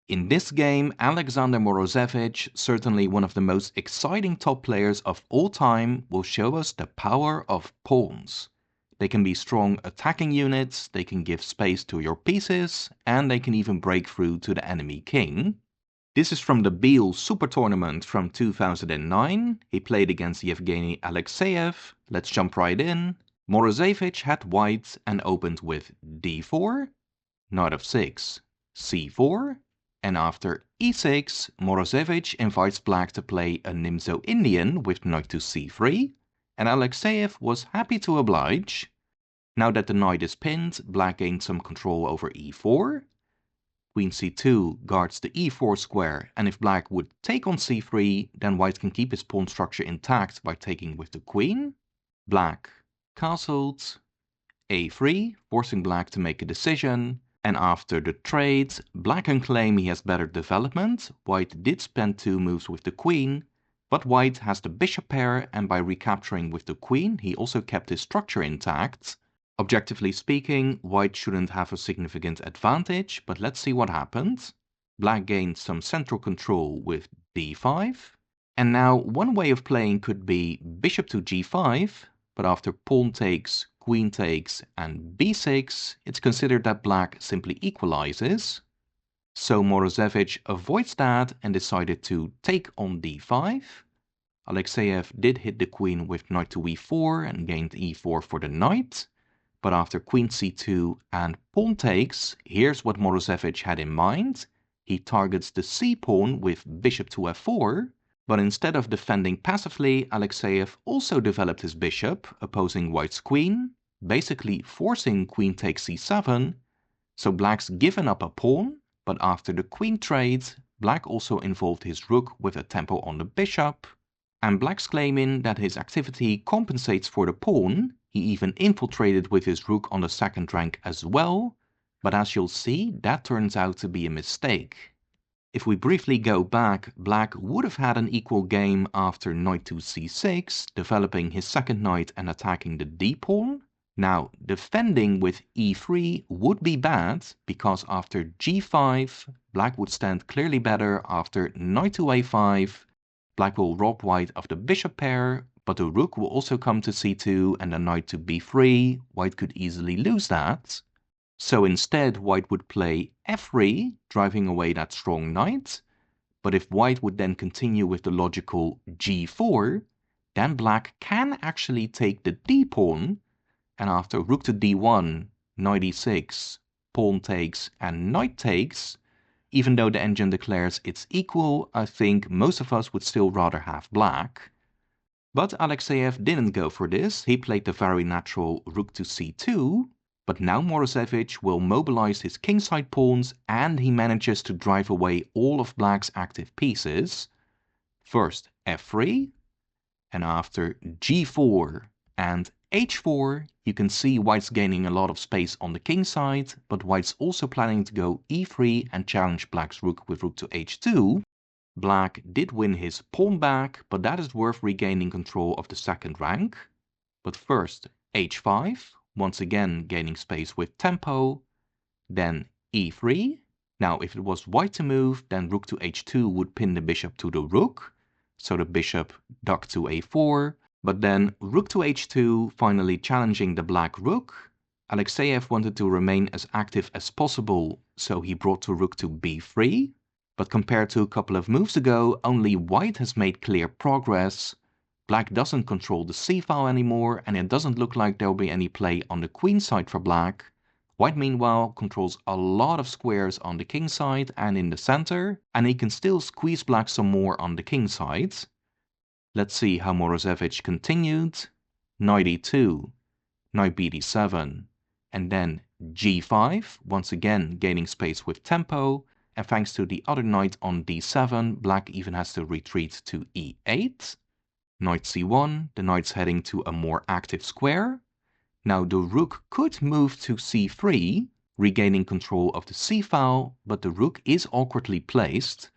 In this game, Alexander Morozevich, certainly one of the most exciting top players of all time, will show us the power of pawns. They can be strong attacking units, they can give space to your pieces, and they can even break through to the enemy king. This is from the Biel Super Tournament from 2009. He played against Evgeny Alekseev. Let's jump right in. Morozevich had white and opened with d4, knight of 6, c4, and after e6, Morozevich invites black to play a Nimzo-Indian with knight to c3, and Alekseev was happy to oblige. Now that the knight is pinned, black gains some control over e4. Queen c2 guards the e4 square, and if black would take on c3, then white can keep his pawn structure intact by taking with the queen. Black castled, a3, forcing black to make a decision. And after the trade, black can claim he has better development. White did spend 2 moves with the queen, but white has the bishop pair, and by recapturing with the queen, he also kept his structure intact. Objectively speaking, white shouldn't have a significant advantage, but let's see what happens. Black gained some central control with d5. And now one way of playing could be bishop to g5, but after pawn takes, queen takes, and b6, it's considered that black simply equalizes. So Morozevich avoids that and decided to take on d5. Alekseev did hit the queen with knight to e4 and gained e4 for the knight. But after queen c2 and pawn takes, here's what Morozevich had in mind. He targets the c-pawn with bishop to f4. But instead of defending passively, Alekseev also developed his bishop, opposing white's queen, basically forcing queen takes c7. So black's given up a pawn, but after the queen trade, black also involved his rook with a tempo on the bishop. And black's claiming that his activity compensates for the pawn. He even infiltrated with his rook on the second rank as well. But as you'll see, that turns out to be a mistake. If we briefly go back, black would have had an equal game after knight to c6, developing his second knight and attacking the d-pawn. Now, defending with e3 would be bad, because after g5, black would stand clearly better. After knight to a5, black will rob white of the bishop pair, but the rook will also come to c2 and the knight to b3. White could easily lose that. So instead, white would play f3, driving away that strong knight. But if white would then continue with the logical g4, then black can actually take the d-pawn. And after rook to d1, knight e6, pawn takes, and knight takes, even though the engine declares it's equal, I think most of us would still rather have black. But Alekseev didn't go for this. He played the very natural rook to c2. But now Morozevich will mobilize his kingside pawns, and he manages to drive away all of black's active pieces. First f3, and after g4 and h4, you can see white's gaining a lot of space on the kingside, but white's also planning to go e3 and challenge black's rook with rook to h2. Black did win his pawn back, but that is worth regaining control of the second rank. But first h5. Once again gaining space with tempo, then e3. Now if it was white to move, then rook to h2 would pin the bishop to the rook, so the bishop ducked to a4, but then rook to h2 finally challenging the black rook. Alekseev wanted to remain as active as possible, so he brought the rook to b3, but compared to a couple of moves ago, only white has made clear progress. Black doesn't control the c-file anymore, and it doesn't look like there will be any play on the queen side for black. White meanwhile controls a lot of squares on the king side and in the center, and he can still squeeze black some more on the king side. Let's see how Morozevich continued. Knight e2, knight bd7, and then g5, once again gaining space with tempo, and thanks to the other knight on d7, black even has to retreat to e8. Knight c1, the knight's heading to a more active square. Now the rook could move to c3, regaining control of the c-file, but the rook is awkwardly placed.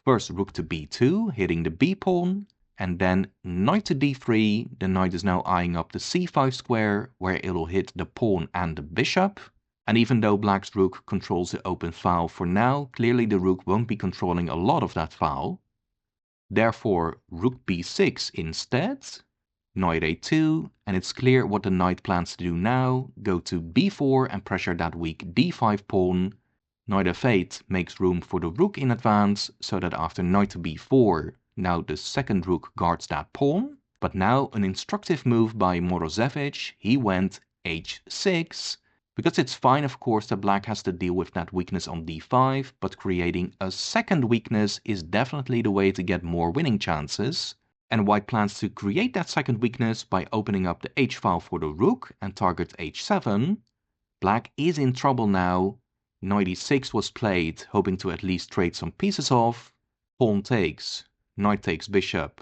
First rook to b2, hitting the b-pawn, and then knight to d3, the knight is now eyeing up the c5 square, where it'll hit the pawn and the bishop. And even though black's rook controls the open file for now, clearly the rook won't be controlling a lot of that file. Therefore, rook b6 instead, knight a2, and it's clear what the knight plans to do now. Go to b4 and pressure that weak d5 pawn. Knight f8 makes room for the rook in advance, so that after knight to b4, now the second rook guards that pawn. But now an instructive move by Morozevich, he went h6, because it's fine of course that black has to deal with that weakness on d5, but creating a second weakness is definitely the way to get more winning chances. And white plans to create that second weakness by opening up the h file for the rook and target h7. Black is in trouble now. Knight e6 was played, hoping to at least trade some pieces off. Pawn takes, knight takes bishop,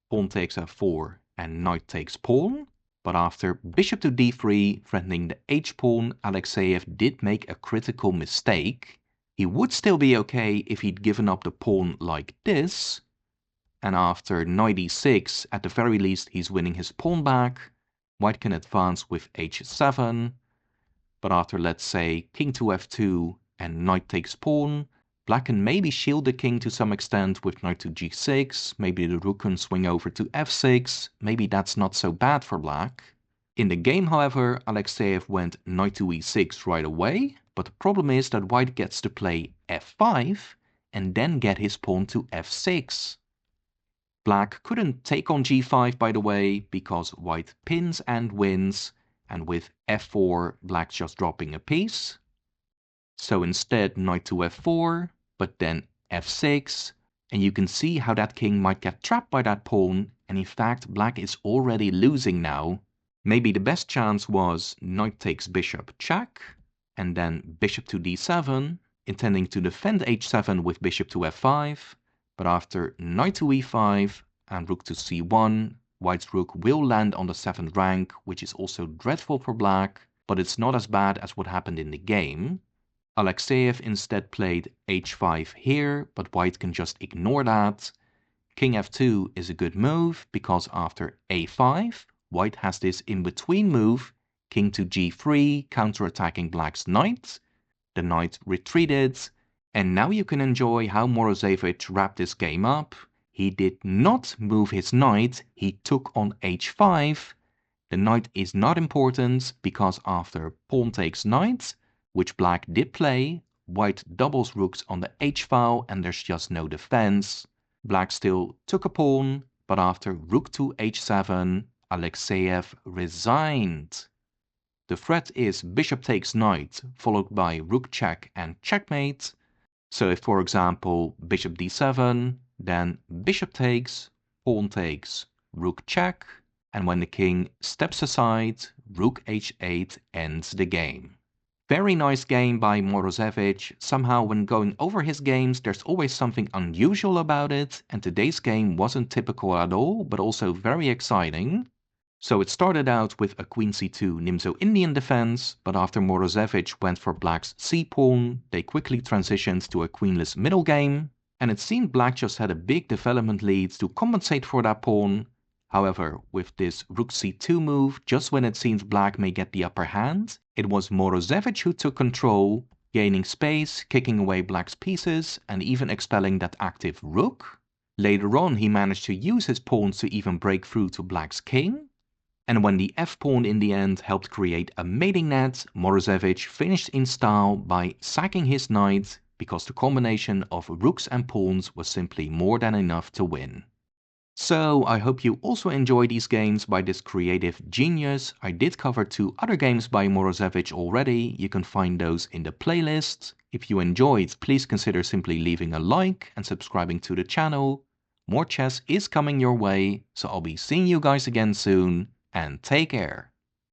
pawn takes f4, and knight takes pawn. But after bishop to d3, threatening the h-pawn, Alekseev did make a critical mistake. He would still be okay if he'd given up the pawn like this. And after knight e6, at the very least he's winning his pawn back. White can advance with h7. But after, let's say, king to f2 and knight takes pawn, black can maybe shield the king to some extent with knight to g6, maybe the rook can swing over to f6, maybe that's not so bad for black. In the game, however, Alekseev went knight to e6 right away, but the problem is that white gets to play f5 and then get his pawn to f6. Black couldn't take on g5 by the way, because white pins and wins, and with f4 black's just dropping a piece. So instead knight to f4, but then f6, and you can see how that king might get trapped by that pawn, and in fact black is already losing now. Maybe the best chance was knight takes bishop check, and then bishop to d7, intending to defend h7 with bishop to f5, but after knight to e5 and rook to c1, white's rook will land on the 7th rank, which is also dreadful for black, but it's not as bad as what happened in the game. Alekseev instead played h5 here, but white can just ignore that. King f2 is a good move, because after a5, white has this in-between move, king to g3, counterattacking black's knight. The knight retreated, and now you can enjoy how Morozevich wrapped this game up. He did not move his knight, he took on h5. The knight is not important, because after pawn takes knight, which black did play, white doubles rooks on the h-file and there's just no defense. Black still took a pawn, but after rook to h7, Alekseev resigned. The threat is bishop takes knight, followed by rook check and checkmate. So if, for example, bishop d7, then bishop takes, pawn takes, rook check, and when the king steps aside, rook h8 ends the game. Very nice game by Morozevich. Somehow when going over his games, there's always something unusual about it, and today's game wasn't typical at all, but also very exciting. So it started out with a queen c2 Nimzo-Indian defense, but after Morozevich went for black's c-pawn, they quickly transitioned to a queenless middle game, and it seemed black just had a big development lead to compensate for that pawn. However, with this rook c2 move, just when it seems black may get the upper hand, it was Morozevich who took control, gaining space, kicking away black's pieces, and even expelling that active rook. Later on he managed to use his pawns to even break through to black's king. And when the f-pawn in the end helped create a mating net, Morozevich finished in style by sacking his knight, because the combination of rooks and pawns was simply more than enough to win. So I hope you also enjoy these games by this creative genius. I did cover 2 other games by Morozevich already. You can find those in the playlist. If you enjoyed, please consider simply leaving a like and subscribing to the channel. More chess is coming your way, so I'll be seeing you guys again soon, and take care.